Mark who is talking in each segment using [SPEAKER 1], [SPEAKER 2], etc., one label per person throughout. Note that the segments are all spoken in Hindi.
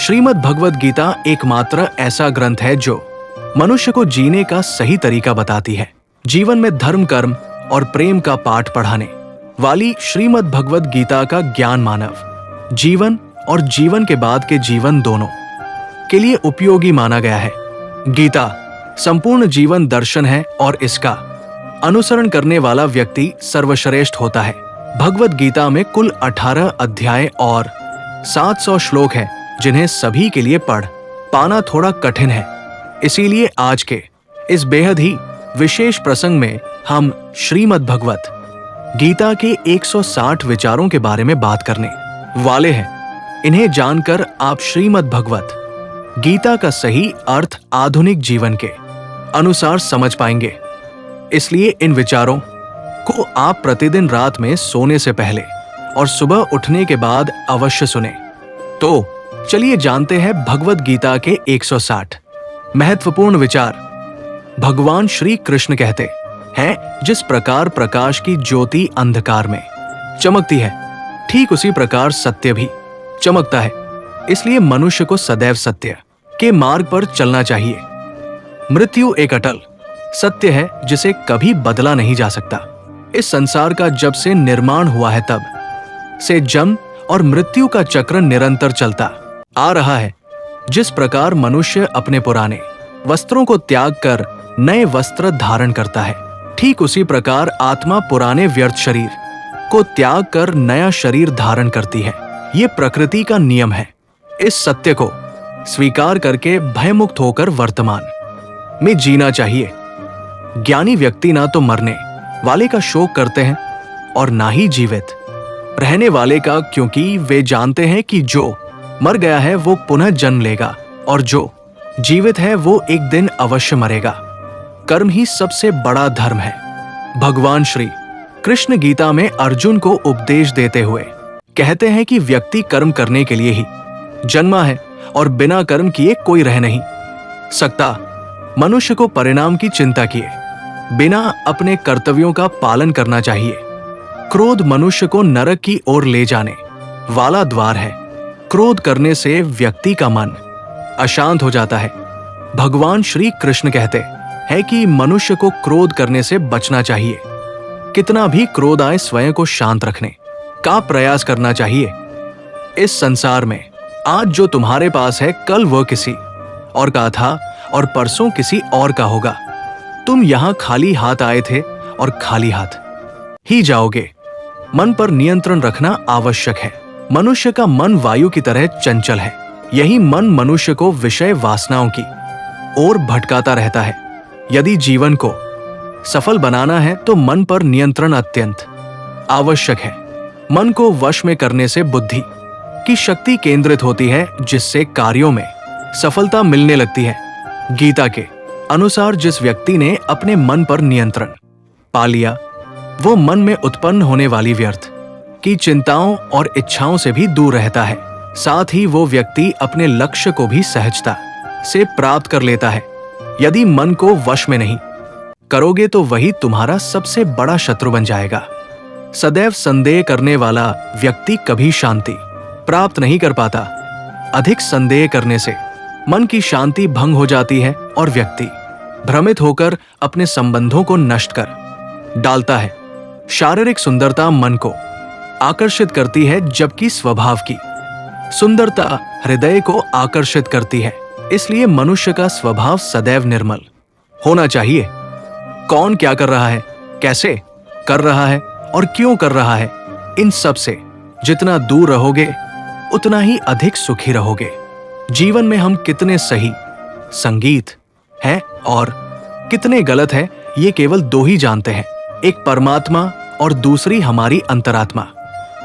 [SPEAKER 1] श्रीमद् भगवद गीता एकमात्र ऐसा ग्रंथ है जो मनुष्य को जीने का सही तरीका बताती है। जीवन में धर्म, कर्म और प्रेम का पाठ पढ़ाने वाली श्रीमद् भगवद गीता का ज्ञान मानव जीवन और जीवन के बाद के जीवन दोनों के लिए उपयोगी माना गया है। गीता संपूर्ण जीवन दर्शन है और इसका अनुसरण करने वाला व्यक्ति सर्वश्रेष्ठ होता है। भगवद गीता में कुल 18 अध्याय और 700 श्लोक हैं, जिन्हें सभी के लिए पढ़ पाना थोड़ा कठिन है। इसीलिए आज के इस बेहद ही विशेष प्रसंग में हम श्रीमद् भगवत गीता के 160 विचारों के बारे में बात करने वाले हैं। इन्हें जानकर आप श्रीमद् भगवत गीता का सही अर्थ आधुनिक जीवन के अनुसार समझ पाएंगे। इसलिए इन विचारों को आप प्रतिदिन रात में सोने से पहले और सुबह उठने के बाद अवश्य सुने। तो चलिए जानते हैं भगवद गीता के 160 महत्वपूर्ण विचार। भगवान श्री कृष्ण कहते हैं, जिस प्रकार प्रकाश की ज्योति अंधकार में चमकती है, ठीक उसी प्रकार सत्य भी चमकता है। इसलिए मनुष्य को सदैव सत्य के मार्ग पर चलना चाहिए। मृत्यु एक अटल सत्य है जिसे कभी बदला नहीं जा सकता। इस संसार का जब से निर्माण हुआ है तब से जन्म और मृत्यु का चक्र निरंतर चलता आ रहा है। जिस प्रकार मनुष्य अपने पुराने वस्त्रों को त्याग कर नए वस्त्र धारण करता है, ठीक उसी प्रकार आत्मा पुराने व्यर्थ शरीर को त्याग कर नया शरीर धारण करती है। ये प्रकृति का नियम है। इस सत्य को स्वीकार करके भयमुक्त होकर वर्तमान में जीना चाहिए। ज्ञानी व्यक्ति ना तो मरने वाले का शोक करते हैं और ना ही जीवित रहने वाले का, क्योंकि वे जानते हैं कि जो मर गया है वो पुनः जन्म लेगा और जो जीवित है वो एक दिन अवश्य मरेगा। कर्म ही सबसे बड़ा धर्म है। भगवान श्री कृष्ण गीता में अर्जुन को उपदेश देते हुए कहते हैं कि व्यक्ति कर्म करने के लिए ही जन्मा है और बिना कर्म किए कोई रह नहीं सकता। मनुष्य को परिणाम की चिंता किए बिना अपने कर्तव्यों का पालन करना चाहिए। क्रोध मनुष्य को नरक की ओर ले जाने वाला द्वार है। क्रोध करने से व्यक्ति का मन अशांत हो जाता है। भगवान श्री कृष्ण कहते हैं कि मनुष्य को क्रोध करने से बचना चाहिए। कितना भी क्रोध आए, स्वयं को शांत रखने का प्रयास करना चाहिए। इस संसार में आज जो तुम्हारे पास है, कल वह किसी और का था और परसों किसी और का होगा। तुम यहाँ खाली हाथ आए थे और खाली हाथ ही जाओगे। मन पर नियंत्रण रखना आवश्यक है। मनुष्य का मन वायु की तरह चंचल है। यही मन मनुष्य को विषय वासनाओं की ओर भटकाता रहता है। यदि जीवन को सफल बनाना है तो मन पर नियंत्रण अत्यंत आवश्यक है। मन को वश में करने से बुद्धि की शक्ति केंद्रित होती है, जिससे कार्यों में सफलता मिलने लगती है। गीता के अनुसार जिस व्यक्ति ने अपने मन पर नियंत्रण पा लिया, वो मन में उत्पन्न होने वाली व्यर्थ की चिंताओं और इच्छाओं से भी दूर रहता है। साथ ही वो व्यक्ति अपने लक्ष्य को भी सहजता से प्राप्त कर लेता है। यदि मन को वश में नहीं करोगे तो वही तुम्हारा सबसे बड़ा शत्रु बन जाएगा। सदैव संदेह करने वाला व्यक्ति कभी शांति प्राप्त नहीं कर पाता। अधिक संदेह करने से मन की शांति भंग हो जाती है और व्यक्ति भ्रमित होकर अपने संबंधों को नष्ट कर डालता है। शारीरिक सुंदरता मन को आकर्षित करती है, जबकि स्वभाव की सुंदरता हृदय को आकर्षित करती है। इसलिए मनुष्य का स्वभाव सदैव निर्मल होना चाहिए। कौन क्या कर रहा है, कैसे कर रहा है और क्यों कर रहा है, इन सब से जितना दूर रहोगे उतना ही अधिक सुखी रहोगे। जीवन में हम कितने सही संगीत हैं और कितने गलत हैं, ये केवल दो ही जानते हैं, एक परमात्मा और दूसरी हमारी अंतरात्मा।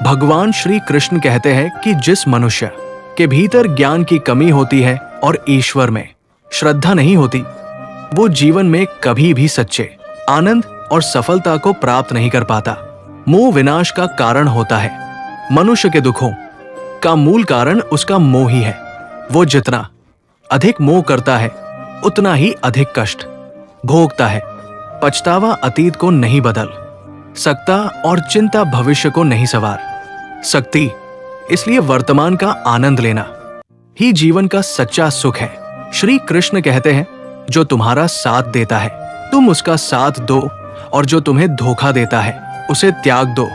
[SPEAKER 1] भगवान श्री कृष्ण कहते हैं कि जिस मनुष्य के भीतर ज्ञान की कमी होती है और ईश्वर में श्रद्धा नहीं होती, वो जीवन में कभी भी सच्चे आनंद और सफलता को प्राप्त नहीं कर पाता। मोह विनाश का कारण होता है। मनुष्य के दुखों का मूल कारण उसका मोह ही है। वो जितना अधिक मोह करता है उतना ही अधिक कष्ट भोगता है। पछतावा अतीत को नहीं बदल सकता और चिंता भविष्य को नहीं संवार सकती। इसलिए वर्तमान का आनंद लेना ही जीवन का सच्चा सुख है। श्री कृष्ण कहते हैं, जो तुम्हारा साथ देता है तुम उसका साथ दो, और जो तुम्हें धोखा देता है उसे त्याग दो।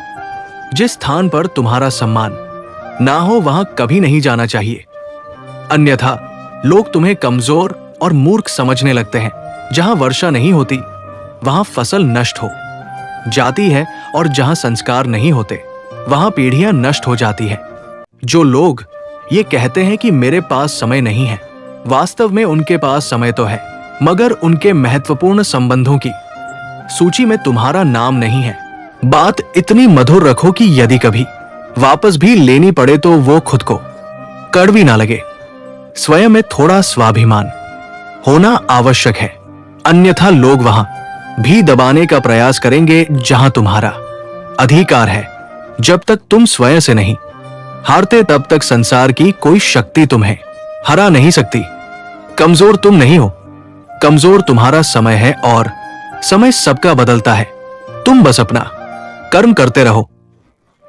[SPEAKER 1] जिस स्थान पर तुम्हारा सम्मान ना हो वहां कभी नहीं जाना चाहिए, अन्यथा लोग तुम्हें कमजोर और मूर्ख समझने लगते हैं। जहां वर्षा नहीं होती वहां फसल नष्ट हो जाती है, और जहां संस्कार नहीं होते वहां पीढ़ियां नष्ट हो जाती है। जो लोग ये कहते हैं कि मेरे पास समय नहीं है, वास्तव में उनके पास समय तो है, मगर उनके महत्वपूर्ण संबंधों की सूची में तुम्हारा नाम नहीं है। बात इतनी मधुर रखो कि यदि कभी वापस भी लेनी पड़े तो वो खुद को कड़वी ना लगे। स्वयं में थोड़ा स्वाभिमान होना आवश्यक है, अन्यथा लोग वहां भी दबाने का प्रयास करेंगे जहां तुम्हारा अधिकार है। जब तक तुम स्वयं से नहीं हारते तब तक संसार की कोई शक्ति तुम्हें हरा नहीं सकती। कमजोर तुम नहीं हो, कमजोर तुम्हारा समय है, और समय सबका बदलता है। तुम बस अपना कर्म करते रहो।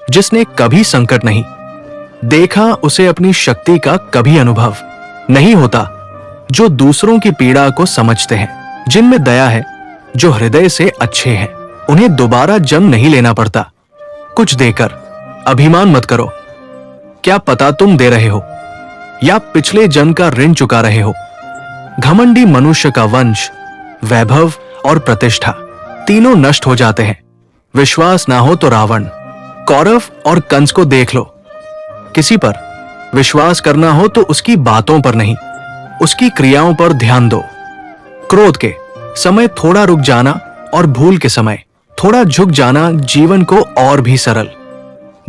[SPEAKER 1] जिसने कभी संकट नहीं देखा उसे अपनी शक्ति का कभी अनुभव नहीं होता। जो दूसरों की पीड़ा को समझते हैं, जिनमें दया है, जो हृदय से अच्छे हैं, उन्हें दोबारा जन्म नहीं लेना पड़ता। कुछ देकर अभिमान मत करो। क्या पता तुम दे रहे हो या पिछले जन्म का ऋण चुका रहे हो। घमंडी मनुष्य का वंश, वैभव और प्रतिष्ठा तीनों नष्ट हो जाते हैं। विश्वास ना हो तो रावण, कौरव और कंस को देख लो। किसी पर विश्वास करना हो तो उसकी बातों पर नहीं, उसकी क्रियाओं पर ध्यान दो। क्रोध के समय थोड़ा रुक जाना और भूल के समय थोड़ा झुक जाना जीवन को और भी सरल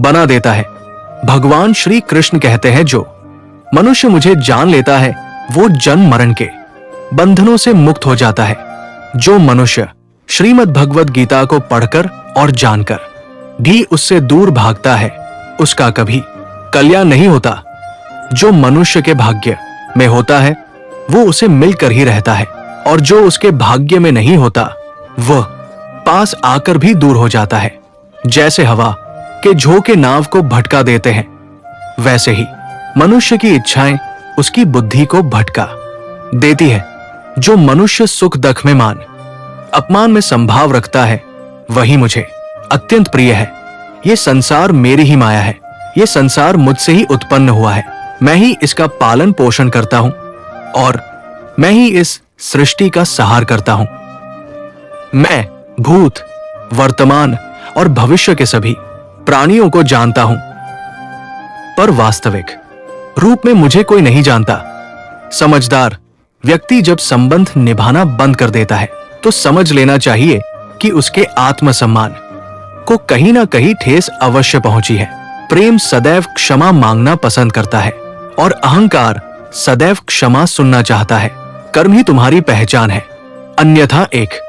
[SPEAKER 1] बना देता है। भगवान श्री कृष्ण कहते हैं, जो मनुष्य मुझे जान लेता है वो जन्म मरण के बंधनों से मुक्त हो जाता है। जो मनुष्य श्रीमद् भगवद गीता को पढ़कर और जानकर भी उससे दूर भागता है उसका कभी कल्याण नहीं होता। जो मनुष्य के भाग्य में होता है वो उसे मिलकर ही रहता है, और जो उसके भाग्य में नहीं होता वह पास आकर भी दूर हो जाता है। जैसे हवा के झोंके नाव को भटका देते हैं, वैसे ही मनुष्य की इच्छाएं उसकी बुद्धि को भटका देती है। जो मनुष्य सुख दुख में मान अपमान में संभाव रखता है वही मुझे अत्यंत प्रिय है। ये संसार मेरी ही माया है, ये संसार मुझसे ही उत्पन्न हुआ है। मैं ही इसका पालन पोषण करता हूं और मैं ही इस सृष्टि का सहार करता हूं। मैं भूत, वर्तमान और भविष्य के सभी प्राणियों को जानता हूं, पर वास्तविक रूप में मुझे कोई नहीं जानता। समझदार व्यक्ति जब संबंध निभाना बंद कर देता है तो समझ लेना चाहिए कि उसके आत्मसम्मान को कहीं ना कहीं ठेस अवश्य पहुंची है। प्रेम सदैव क्षमा मांगना पसंद करता है और अहंकार सदैव क्षमा सुनना चाहता है। कर्म ही तुम्हारी पहचान है, अन्यथा एक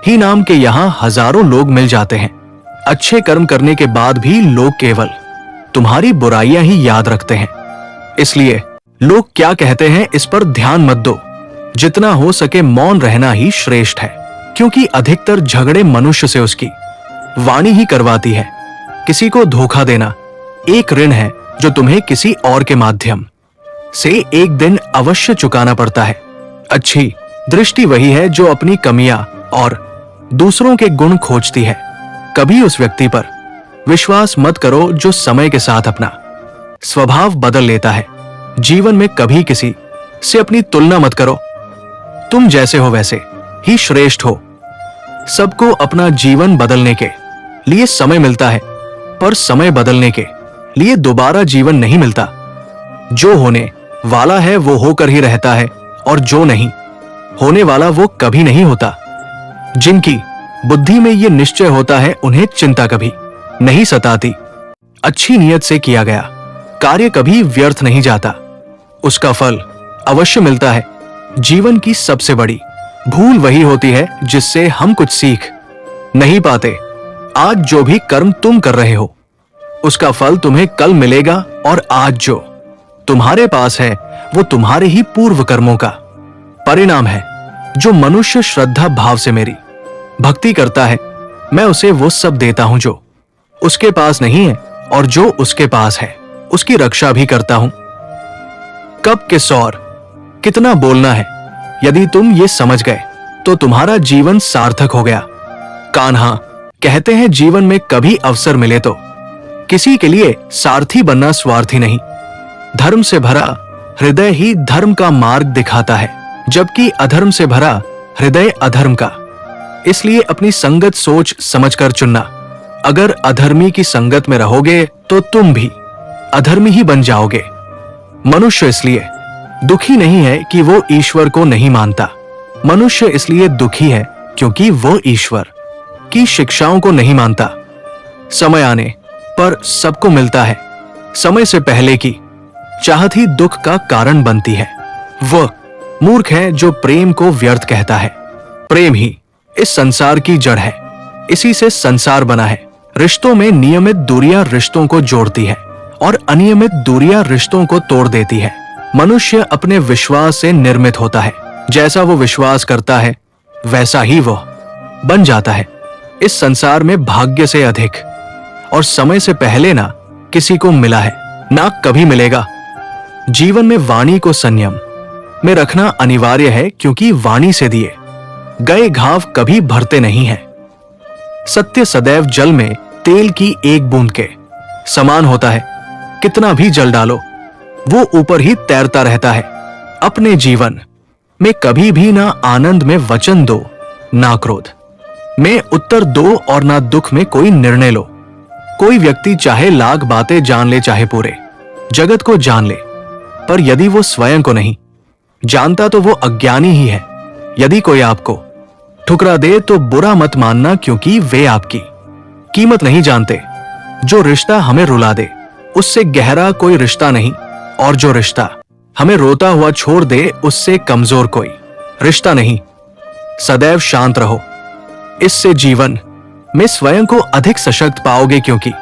[SPEAKER 1] ही नाम के यहाँ हजारों लोग मिल जाते हैं। अच्छे कर्म करने के बाद भी लोग केवल तुम्हारी बुराइयां ही याद रखते हैं। इसलिए लोग क्या कहते हैं इस पर ध्यान मत दो। जितना हो सके मौन रहना ही श्रेष्ठ है, क्योंकि अधिकतर झगड़े मनुष्य से उसकी वाणी ही करवाती है। किसी को धोखा देना एक ऋण है जो तुम्हें किसी और के माध्यम से एक दिन अवश्य चुकाना पड़ता है। अच्छी दृष्टि वही है जो अपनी कमियां और दूसरों के गुण खोजती है। कभी उस व्यक्ति पर विश्वास मत करो जो समय के साथ अपना स्वभाव बदल लेता है। जीवन में कभी किसी से अपनी तुलना मत करो। तुम जैसे हो वैसे ही श्रेष्ठ हो। सबको अपना जीवन बदलने के लिए समय मिलता है, पर समय बदलने के लिए दोबारा जीवन नहीं मिलता। जो होने वाला है वो होकर ही रहता है, और जो नहीं होने वाला वो कभी नहीं होता। जिनकी बुद्धि में ये निश्चय होता है उन्हें चिंता कभी नहीं सताती। अच्छी नीयत से किया गया कार्य कभी व्यर्थ नहीं जाता, उसका फल अवश्य मिलता है। जीवन की सबसे बड़ी भूल वही होती है जिससे हम कुछ सीख नहीं पाते। आज जो भी कर्म तुम कर रहे हो उसका फल तुम्हें कल मिलेगा, और आज जो तुम्हारे पास है वो तुम्हारे ही पूर्व कर्मों का परिणाम है। जो मनुष्य श्रद्धा भाव से मेरी भक्ति करता है मैं उसे वो सब देता हूं जो उसके पास नहीं है, और जो उसके पास है उसकी रक्षा भी करता हूं। कब किस और कितना बोलना है। यदि तुम ये समझ गए तो तुम्हारा जीवन सार्थक हो गया। कान्हा कहते हैं, जीवन में कभी अवसर मिले तो किसी के लिए सारथी बनना स्वार्थी नहीं। धर्म से भरा हृदय ही धर्म का मार्ग दिखाता है, जबकि अधर्म से भरा हृदय अधर्म का। इसलिए अपनी संगत सोच समझकर चुनना। अगर अधर्मी की संगत में रहोगे तो तुम भी अधर्मी ही बन जाओगे। मनुष्य इसलिए दुखी नहीं है कि वो ईश्वर को नहीं मानता। मनुष्य इसलिए दुखी है क्योंकि वो ईश्वर की शिक्षाओं को नहीं मानता। समय आने पर सबको मिलता है। समय से पहले की चाहत ही दुख का कारण बनती है। वह मूर्ख है जो प्रेम को व्यर्थ कहता है। प्रेम ही इस संसार की जड़ है। इसी से संसार बना है। रिश्तों में नियमित दूरियां रिश्तों को जोड़ती है और अनियमित दूरियां रिश्तों को तोड़ देती है। मनुष्य अपने विश्वास से निर्मित होता है। जैसा वो विश्वास करता है वैसा ही वो बन जाता है। इस संसार में भाग्य से अधिक और समय से पहले ना किसी को मिला है, ना कभी मिलेगा। जीवन में वाणी को संयम में रखना अनिवार्य है, क्योंकि वाणी से दिए गए घाव कभी भरते नहीं हैं। सत्य सदैव जल में तेल की एक बूंद के समान होता है। कितना भी जल डालो वो ऊपर ही तैरता रहता है। अपने जीवन में कभी भी ना आनंद में वचन दो, ना क्रोध में उत्तर दो और ना दुख में कोई निर्णय लो। कोई व्यक्ति चाहे लाख बातें जान ले, चाहे पूरे जगत को जान ले, पर यदि वो स्वयं को नहीं जानता तो वो अज्ञानी ही है। यदि कोई आपको ठुकरा दे तो बुरा मत मानना, क्योंकि वे आपकी कीमत नहीं जानते। जो रिश्ता हमें रुला दे उससे गहरा कोई रिश्ता नहीं, और जो रिश्ता हमें रोता हुआ छोड़ दे उससे कमजोर कोई रिश्ता नहीं। सदैव शांत रहो, इससे जीवन में स्वयं को अधिक सशक्त पाओगे, क्योंकि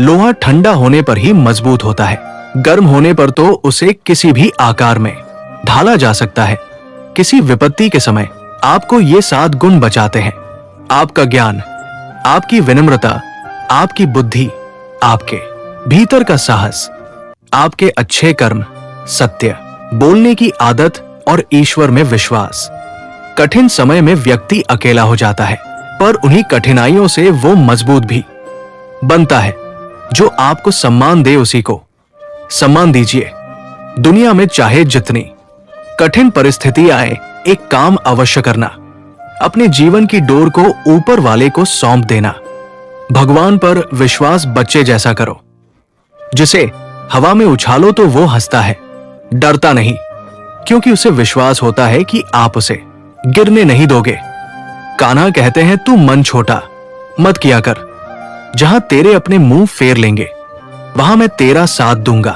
[SPEAKER 1] लोहा ठंडा होने पर ही मजबूत होता है। गर्म होने पर तो उसे किसी भी आकार में ढाला जा सकता है। किसी विपत्ति के समय आपको ये 7 गुण बचाते हैं: आपका ज्ञान, आपकी विनम्रता, आपकी बुद्धि, आपके भीतर का साहस, आपके अच्छे कर्म, सत्य बोलने की आदत और ईश्वर में विश्वास। कठिन समय में व्यक्ति अकेला हो जाता है, पर उन्हीं कठिनाइयों से वो मजबूत भी बनता है। जो आपको सम्मान दे उसी को सम्मान दीजिए। दुनिया में चाहे जितनी कठिन परिस्थिति आए, एक काम अवश्य करना: अपने जीवन की डोर को ऊपर वाले को सौंप देना। भगवान पर विश्वास बच्चे जैसा करो, जिसे हवा में उछालो तो वो हंसता है, डरता नहीं, क्योंकि उसे विश्वास होता है कि आप उसे गिरने नहीं दोगे। कान्हा कहते हैं, तू मन छोटा मत किया कर। जहां तेरे अपने मुंह फेर लेंगे वहां मैं तेरा साथ दूंगा।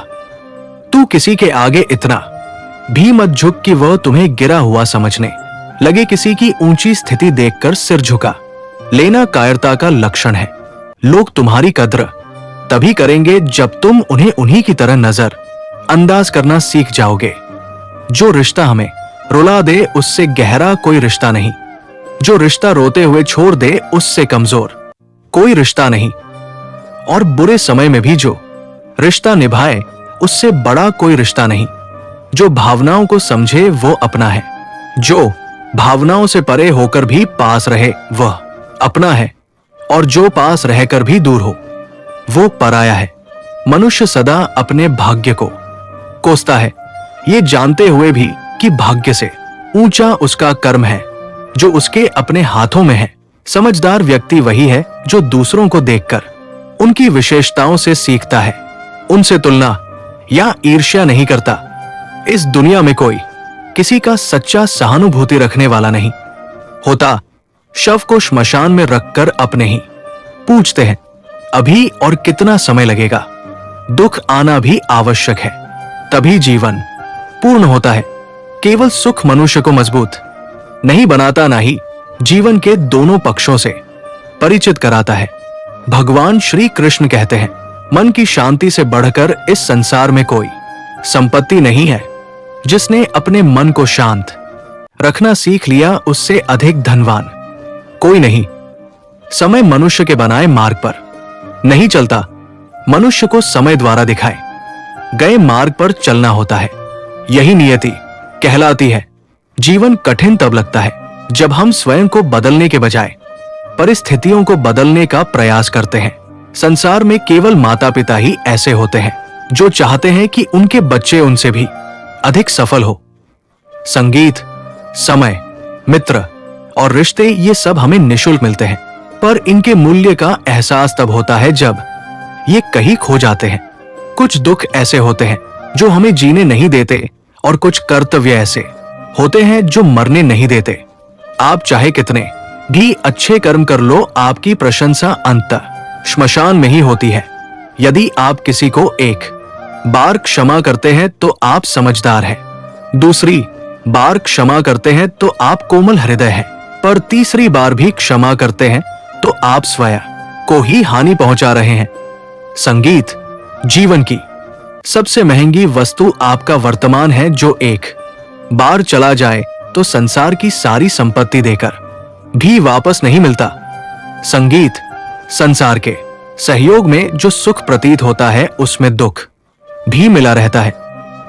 [SPEAKER 1] तू किसी के आगे इतना भी मत झुक कि वह तुम्हें गिरा हुआ समझने लगे। किसी की ऊंची स्थिति देखकर सिर झुका लेना कायरता का लक्षण है। लोग तुम्हारी कद्र तभी करेंगे जब तुम उन्हें उन्हीं की तरह नजर अंदाज करना सीख जाओगे। जो रिश्ता हमें रुला दे उससे गहरा कोई रिश्ता नहीं। जो रिश्ता रोते हुए छोड़ दे उससे कमजोर कोई रिश्ता नहीं। और बुरे समय में भी जो रिश्ता निभाए उससे बड़ा कोई रिश्ता नहीं। जो भावनाओं को समझे वो अपना है। जो भावनाओं से परे होकर भी पास रहे वह अपना है, और जो पास रहकर भी दूर हो वो पराया है। मनुष्य सदा अपने भाग्य को कोसता है, ये जानते हुए भी कि भाग्य से ऊंचा उसका कर्म है जो उसके अपने हाथों में है। समझदार व्यक्ति वही है जो दूसरों को देखकर उनकी विशेषताओं से सीखता है, उनसे तुलना या ईर्ष्या नहीं करता। इस दुनिया में कोई किसी का सच्चा सहानुभूति रखने वाला नहीं होता। शव को श्मशान में रखकर अपने ही पूछते हैं, अभी और कितना समय लगेगा। दुख आना भी आवश्यक है, तभी जीवन पूर्ण होता है। केवल सुख मनुष्य को मजबूत नहीं बनाता, ना ही जीवन के दोनों पक्षों से परिचित कराता है। भगवान श्री कृष्ण कहते हैं, मन की शांति से बढ़कर इस संसार में कोई संपत्ति नहीं है। जिसने अपने मन को शांत रखना सीख लिया उससे अधिक धनवान कोई नहीं। समय मनुष्य के बनाए मार्ग पर नहीं चलता, मनुष्य को समय द्वारा दिखाए गए मार्ग पर चलना होता है। यही नियति कहलाती है। जीवन कठिन तब लगता है जब हम स्वयं को बदलने के बजाय परिस्थितियों को बदलने का प्रयास करते हैं। संसार में केवल माता पिता ही ऐसे होते हैं जो चाहते हैं कि उनके बच्चे उनसे भी अधिक सफल हो। संगीत, समय, मित्र और रिश्ते ये सब हमें निःशुल्क मिलते हैं, पर इनके मूल्य का एहसास तब होता है जब ये कहीं खो जाते हैं। कुछ दुख ऐसे होते हैं जो हमें जीने नहीं देते और कुछ कर्तव्य ऐसे होते हैं जो मरने नहीं देते। आप चाहे कितने भी अच्छे कर्म कर लो, आपकी प्रशंसा अंततः श्मशान में ही होती है। यदि आप किसी को एक बार क्षमा करते हैं तो आप समझदार हैं, दूसरी बार क्षमा करते हैं तो आप कोमल हृदय हैं, पर तीसरी बार भी क्षमा करते हैं तो आप स्वयं को ही हानि पहुंचा रहे हैं। संगीत, जीवन की सबसे महंगी वस्तु आपका वर्तमान है, जो एक बार चला जाए तो संसार की सारी संपत्ति देकर भी वापस नहीं मिलता। संगीत, संसार के सहयोग में जो सुख प्रतीत होता है उसमें दुख भी मिला रहता है,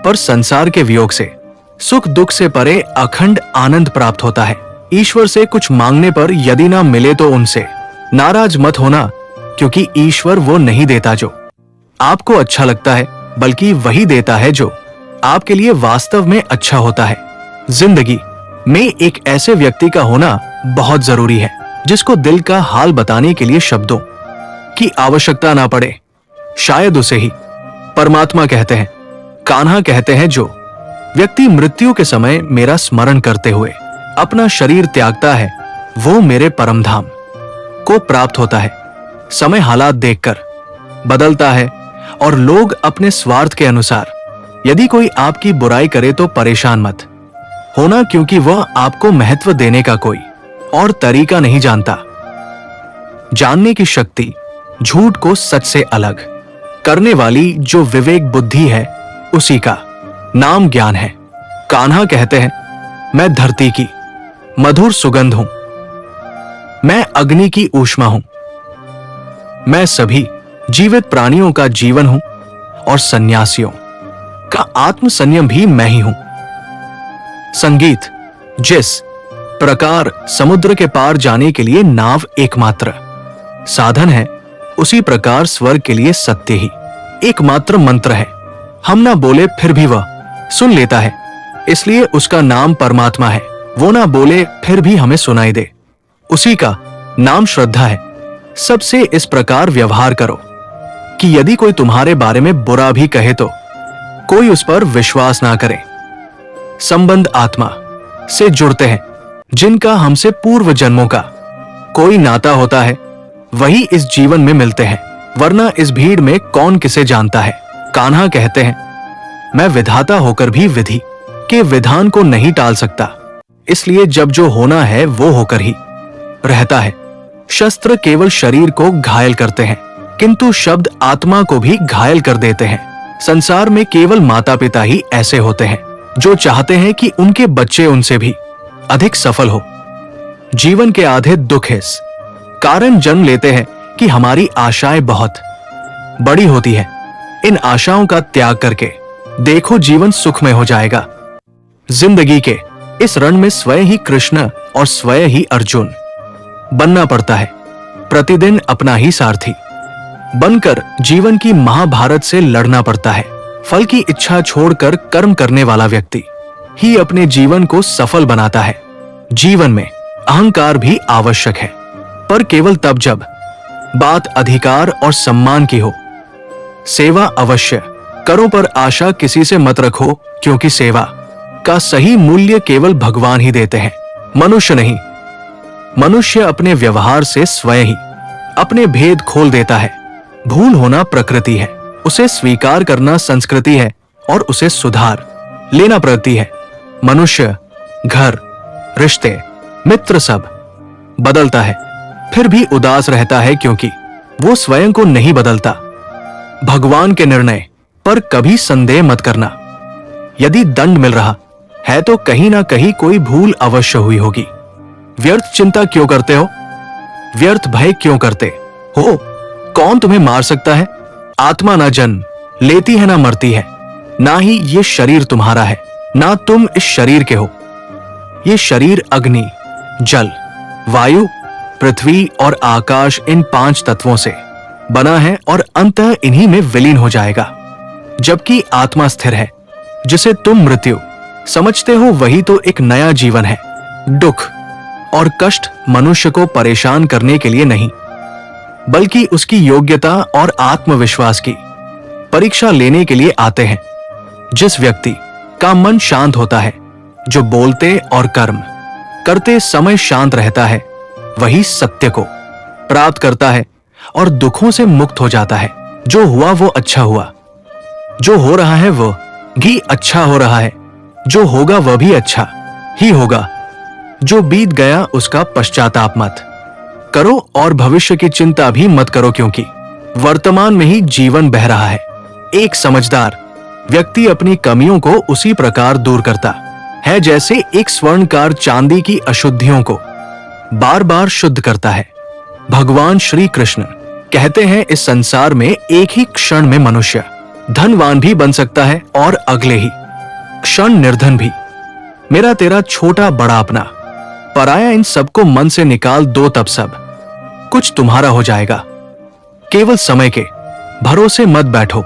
[SPEAKER 1] पर संसार के वियोग से सुख दुख से परे अखंड आनंद प्राप्त होता है। ईश्वर से कुछ मांगने पर यदि ना मिले तो उनसे नाराज मत होना, क्योंकि ईश्वर वो नहीं देता जो आपको अच्छा लगता है, बल्कि वही देता है जो आपके लिए वास्तव में अच्छा होता है। जिंदगी में एक ऐसे व्यक्ति का होना बहुत जरूरी है जिसको दिल का हाल बताने के लिए शब्दों की आवश्यकता ना पड़े। शायद उसे ही परमात्मा कहते हैं। कान्हा कहते हैं, जो व्यक्ति मृत्यु के समय मेरा स्मरण करते हुए अपना शरीर त्यागता है वो मेरे परम धाम को प्राप्त होता है। समय हालात देखकर बदलता है और लोग अपने स्वार्थ के अनुसार यदि कोई आपकी बुराई करे तो परेशान मत होना, क्योंकि वह आपको महत्व देने का कोई और तरीका नहीं जानता। जानने की शक्ति झूठ को सच से अलग करने वाली जो विवेक बुद्धि है, उसी का नाम ज्ञान है। कान्हा कहते हैं, मैं धरती की मधुर सुगंध हूं, मैं अग्नि की ऊष्मा हूं, मैं सभी जीवित प्राणियों का जीवन हूं और सन्यासियों का आत्म संयम भी मैं ही हूं। संगीत, जिस प्रकार समुद्र के पार जाने के लिए नाव एकमात्र साधन है, उसी प्रकार स्वर्ग के लिए सत्य ही एकमात्र मंत्र है। हम ना बोले फिर भी वह सुन लेता है, इसलिए उसका नाम परमात्मा है। वो ना बोले फिर भी हमें सुनाई दे, उसी का नाम श्रद्धा है। सबसे इस प्रकार व्यवहार करो कि यदि कोई तुम्हारे बारे में बुरा भी कहे तो कोई उस पर विश्वास ना करे। संबंध आत्मा से जुड़ते हैं, जिनका हमसे पूर्व जन्मों का कोई नाता होता है, वही इस जीवन में मिलते हैं, वरना इस भीड़ में कौन किसे जानता है। कान्हा कहते हैं, मैं विधाता होकर भी विधि के विधान को नहीं टाल सकता, इसलिए जब जो होना है वो होकर ही रहता है। शस्त्र केवल शरीर को घायल करते हैं, किंतु शब्द आत्मा को भी घायल कर देते हैं। संसार में केवल माता पिता ही ऐसे होते हैं जो चाहते हैं कि उनके बच्चे उनसे भी अधिक सफल हो। जीवन के आधे दुख इस कारण जन्म लेते हैं कि हमारी आशाएं बहुत बड़ी होती हैं। इन आशाओं का त्याग करके देखो, जीवन सुखमय हो जाएगा। जिंदगी के इस रण में स्वयं ही कृष्ण और स्वयं ही अर्जुन बनना पड़ता है। प्रतिदिन अपना ही सारथी बनकर जीवन की महाभारत से लड़ना पड़ता है। फल की इच्छा छोड़कर कर्म करने वाला व्यक्ति ही अपने जीवन को सफल बनाता है। जीवन में अहंकार भी आवश्यक है, पर केवल तब जब बात अधिकार और सम्मान की हो। सेवा अवश्य करो, पर आशा किसी से मत रखो, क्योंकि सेवा का सही मूल्य केवल भगवान ही देते हैं, मनुष्य नहीं। मनुष्य अपने व्यवहार से स्वयं ही अपने भेद खोल देता है। भूल होना प्रकृति है, उसे स्वीकार करना संस्कृति है और उसे सुधार लेना प्रगति है। मनुष्य, घर, रिश्ते, मित्र सब बदलता है, फिर भी उदास रहता है, क्योंकि वो स्वयं को नहीं बदलता। भगवान के निर्णय पर कभी संदेह मत करना। यदि दंड मिल रहा है तो कहीं ना कहीं कोई भूल अवश्य हुई होगी। व्यर्थ चिंता क्यों करते हो? व्यर्थ भय क्यों करते हो? कौन तुम्हें मार सकता है? आत्मा ना जन्म लेती है ना मरती है, ना ही ये शरीर तुम्हारा है। ना तुम इस शरीर के हो। ये शरीर अग्नि, जल, वायु, पृथ्वी और आकाश इन 5 तत्वों से बना है और अंततः इन्हीं में विलीन हो जाएगा। जबकि आत्मा स्थिर है, जिसे तुम मृत्यु समझते हो, वही तो एक नया जीवन है। दुख और कष्ट मनुष्य को परेशान करने के लिए नहीं, बल्कि उसकी योग्यता और आत्मविश्वास की परीक्षा लेने के लिए आते हैं। जिस व्यक्ति का मन शांत होता है, जो बोलते और कर्म करते समय शांत रहता है, वही सत्य को प्राप्त करता है और दुखों से मुक्त हो जाता है। जो हुआ वो अच्छा हुआ, जो हो रहा है वो भी अच्छा हो रहा है, जो होगा वह भी अच्छा ही होगा। जो बीत गया उसका पश्चाताप मत करो और भविष्य की चिंता भी मत करो, क्योंकि वर्तमान में ही जीवन बह रहा है। एक समझदार व्यक्ति अपनी कमियों को उसी प्रकार दूर करता है जैसे एक स्वर्णकार चांदी की अशुद्धियों को बार बार शुद्ध करता है। भगवान श्री कृष्ण कहते हैं, इस संसार में एक ही क्षण में मनुष्य धनवान भी बन सकता है और अगले ही क्षण निर्धन भी। मेरा तेरा छोटा बड़ा अपना पराया, इन सबको मन से निकाल दो, तब सब कुछ तुम्हारा हो जाएगा। केवल समय के भरोसे मत बैठो।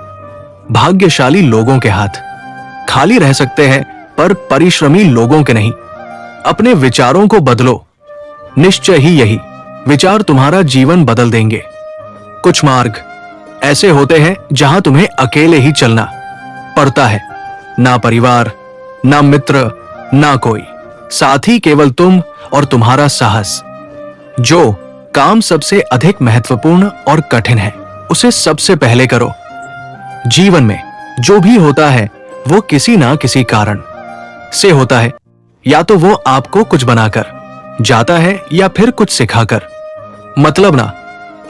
[SPEAKER 1] भाग्यशाली लोगों के हाथ खाली रह सकते हैं, पर परिश्रमी लोगों के नहीं। अपने विचारों को बदलो, निश्चय ही यही विचार तुम्हारा जीवन बदल देंगे। कुछ मार्ग ऐसे होते हैं जहां तुम्हें अकेले ही चलना पड़ता है। ना परिवार, ना मित्र, ना कोई साथी, केवल तुम और तुम्हारा साहस। जो काम सबसे अधिक महत्वपूर्ण और कठिन है, उसे सबसे पहले करो। जीवन में जो भी होता है वो किसी ना किसी कारण से होता है। या तो वो आपको कुछ बनाकर जाता है या फिर कुछ सिखाकर। मतलब ना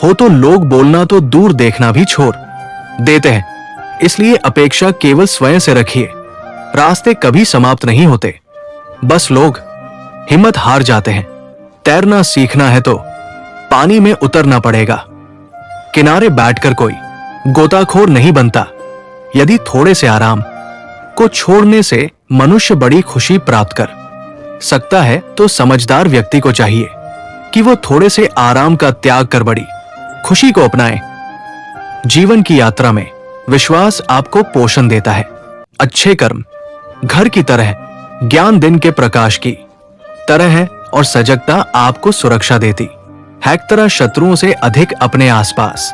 [SPEAKER 1] हो तो लोग बोलना तो दूर देखना भी छोड़ देते हैं। इसलिए अपेक्षा केवल स्वयं से रखिए। रास्ते कभी समाप्त नहीं होते, बस लोग हिम्मत हार जाते हैं। तैरना सीखना है तो पानी में उतरना पड़ेगा। किनारे बैठकर कोई गोताखोर नहीं बनता। यदि थोड़े से आराम को छोड़ने से मनुष्य बड़ी खुशी प्राप्त कर सकता है, तो समझदार व्यक्ति को चाहिए कि वो थोड़े से आराम का त्याग कर बड़ी खुशी को अपनाए। जीवन की यात्रा में विश्वास आपको पोषण देता है। अच्छे कर्म घर की तरह, ज्ञान दिन के प्रकाश की तरह है और सजगता आपको सुरक्षा देती है। तरह शत्रुओं से अधिक अपने आसपास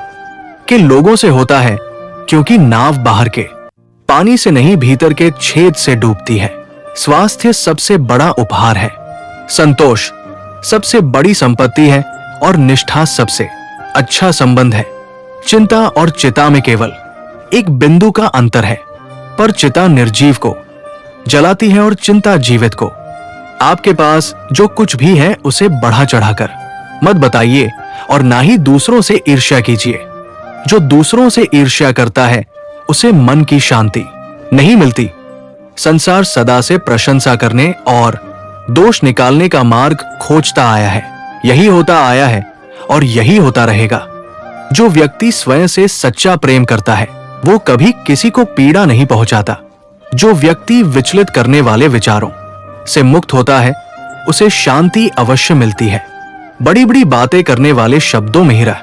[SPEAKER 1] के लोगों से होता है, क्योंकि नाव बाहर के पानी से नहीं भीतर के छेद से डूबती है। स्वास्थ्य सबसे बड़ा उपहार है, संतोष सबसे बड़ी संपत्ति है और निष्ठा सबसे अच्छा संबंध है। चिंता और चिता में केवल एक बिंदु का अंतर है, पर चिता निर्जीव को जलाती है और चिंता जीवित को। आपके पास जो कुछ भी है उसे बढ़ा चढ़ाकर मत बताइए और ना ही दूसरों से ईर्ष्या कीजिए। जो दूसरों से ईर्ष्या करता है उसे मन की शांति नहीं मिलती। संसार सदा से प्रशंसा करने और दोष निकालने का मार्ग खोजता आया है। यही होता आया है और यही होता रहेगा। जो व्यक्ति स्वयं से सच्चा प्रेम करता है वो कभी किसी को पीड़ा नहीं पहुंचाता। जो व्यक्ति विचलित करने वाले विचारों से मुक्त होता है उसे शांति अवश्य मिलती है। बड़ी बड़ी बातें करने वाले शब्दों में ही रह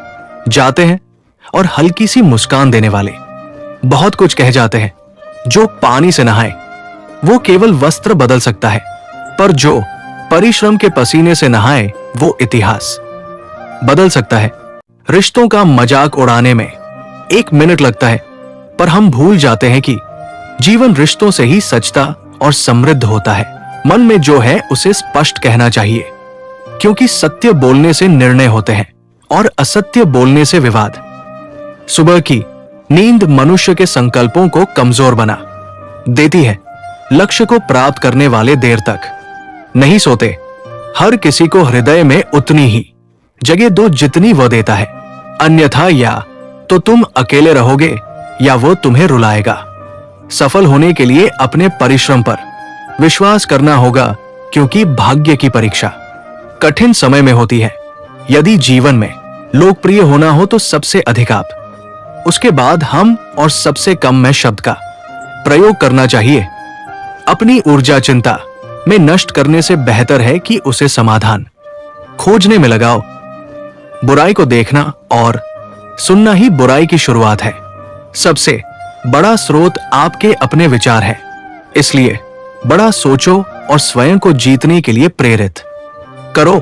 [SPEAKER 1] जाते हैं और हल्की सी मुस्कान देने वाले बहुत कुछ कह जाते हैं। जो पानी से नहाए वो केवल वस्त्र बदल सकता है, पर जो परिश्रम के पसीने से नहाए वो इतिहास बदल सकता है। रिश्तों का मजाक उड़ाने में 1 मिनट लगता है, पर हम भूल जाते हैं कि जीवन रिश्तों से ही सचता और समृद्ध होता है। मन में जो है उसे स्पष्ट कहना चाहिए, क्योंकि सत्य बोलने से निर्णय होते हैं और असत्य बोलने से विवाद। सुबह की नींद मनुष्य के संकल्पों को कमजोर बना देती है। लक्ष्य को प्राप्त करने वाले देर तक नहीं सोते। हर किसी को हृदय में उतनी ही जगह दो जितनी वह देता है, अन्यथा या तो तुम अकेले रहोगे या वो तुम्हें रुलाएगा। सफल होने के लिए अपने परिश्रम पर विश्वास करना होगा, क्योंकि भाग्य की परीक्षा कठिन समय में होती है। यदि जीवन में लोकप्रिय होना हो तो सबसे अधिक आप, उसके बाद हम और सबसे कम में शब्द का प्रयोग करना चाहिए। अपनी ऊर्जा चिंता में नष्ट करने से बेहतर है कि उसे समाधान खोजने में लगाओ। बुराई को देखना और सुनना ही बुराई की शुरुआत है। सबसे बड़ा स्रोत आपके अपने विचार है, इसलिए बड़ा सोचो और स्वयं को जीतने के लिए प्रेरित करो।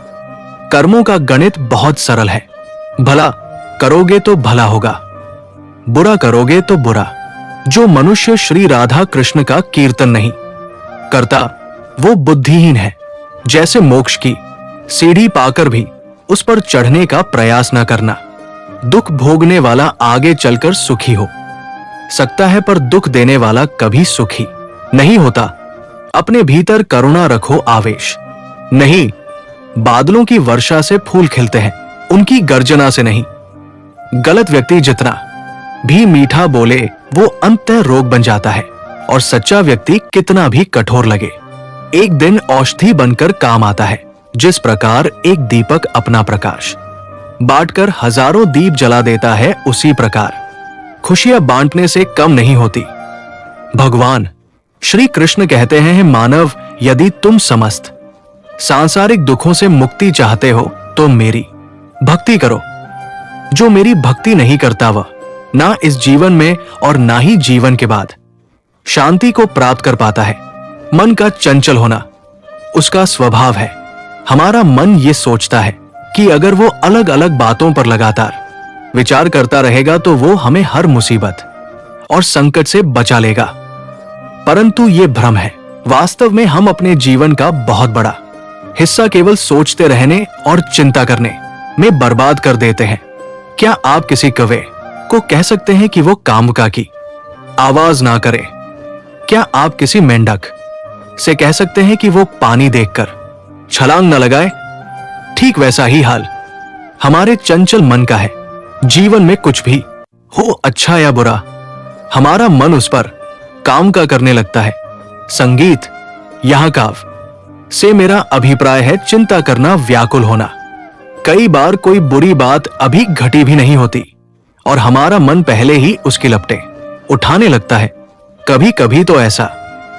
[SPEAKER 1] कर्मों का गणित बहुत सरल है। भला करोगे तो भला होगा, बुरा करोगे तो बुरा। जो मनुष्य श्री राधा कृष्ण का कीर्तन नहीं करता वो बुद्धिहीन है। जैसे मोक्ष की सीढ़ी पाकर भी उस पर चढ़ने का प्रयास न करना। दुख भोगने वाला आगे चलकर सुखी हो सकता है, पर दुख देने वाला कभी सुखी नहीं होता। अपने भीतर करुणा रखो, आवेश नहीं। बादलों की वर्षा से फूल खिलते हैं, उनकी गर्जना से नहीं। गलत व्यक्ति जितना भी मीठा बोले वो अंततः रोग बन जाता है, और सच्चा व्यक्ति कितना भी कठोर लगे एक दिन औषधि बनकर काम आता है। जिस प्रकार एक दीपक अपना प्रकाश बांटकर हजारों दीप जला देता है, उसी प्रकार खुशियां बांटने से कम नहीं होती। भगवान श्री कृष्ण कहते हैं, मानव यदि तुम समस्त सांसारिक दुखों से मुक्ति चाहते हो तो मेरी भक्ति करो। जो मेरी भक्ति नहीं करता वह ना इस जीवन में और ना ही जीवन के बाद शांति को प्राप्त कर पाता है। मन का चंचल होना उसका स्वभाव है। हमारा मन ये सोचता है कि अगर वो अलग अलग बातों पर लगातार विचार करता रहेगा तो वो हमें हर मुसीबत और संकट से बचा लेगा, परंतु ये भ्रम है। वास्तव में हम अपने जीवन का बहुत बड़ा हिस्सा केवल सोचते रहने और चिंता करने में बर्बाद कर देते हैं। क्या आप किसी कौवे को कह सकते हैं कि वो कामुका की आवाज ना करे? क्या आप किसी मेंढक से कह सकते हैं कि वो पानी देखकर छलांग न लगाए? ठीक वैसा ही हाल हमारे चंचल मन का है। जीवन में कुछ भी हो, अच्छा या बुरा, हमारा मन उस पर काम का करने लगता है। संगीत यहां काव्य से मेरा अभिप्राय है चिंता करना, व्याकुल होना। कई बार कोई बुरी बात अभी घटी भी नहीं होती और हमारा मन पहले ही उसकी लपटें उठाने लगता है। कभी कभी तो ऐसा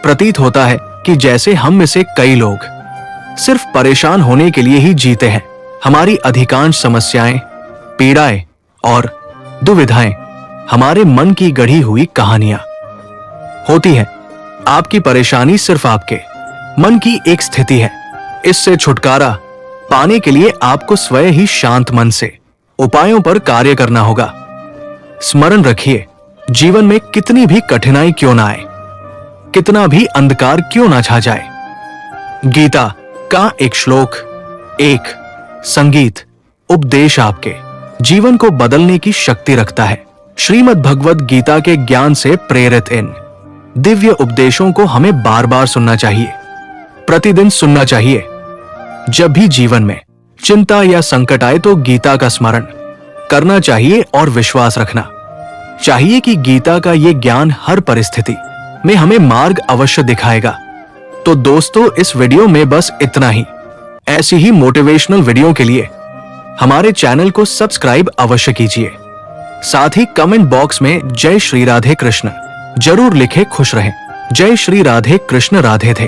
[SPEAKER 1] प्रतीत होता है कि जैसे हम में से कई लोग सिर्फ परेशान होने के लिए ही जीते हैं। हमारी अधिकांश समस्याएं, पीड़ाएं और दुविधाएं हमारे मन की गढ़ी हुई कहानियां होती हैं। आपकी परेशानी सिर्फ आपके मन की एक स्थिति है। इससे छुटकारा पाने के लिए आपको स्वयं ही शांत मन से उपायों पर कार्य करना होगा। स्मरण रखिए, जीवन में कितनी भी कठिनाई क्यों ना आए, कितना भी अंधकार क्यों ना छा जाए, गीता का एक श्लोक, एक संगीत, उपदेश आपके जीवन को बदलने की शक्ति रखता है। श्रीमद् भगवद गीता के ज्ञान से प्रेरित इन दिव्य उपदेशों को हमें बार बार सुनना चाहिए, प्रतिदिन सुनना चाहिए। जब भी जीवन में चिंता या संकट आए तो गीता का स्मरण करना चाहिए और विश्वास रखना चाहिए कि गीता का ये ज्ञान हर परिस्थिति में हमें मार्ग अवश्य दिखाएगा। तो दोस्तों, इस वीडियो में बस इतना ही। ऐसी ही मोटिवेशनल वीडियो के लिए हमारे चैनल को सब्सक्राइब अवश्य कीजिए। साथ ही कमेंट बॉक्स में जय श्री राधे कृष्ण जरूर लिखे। खुश रहें। जय श्री राधे कृष्ण। राधे थे।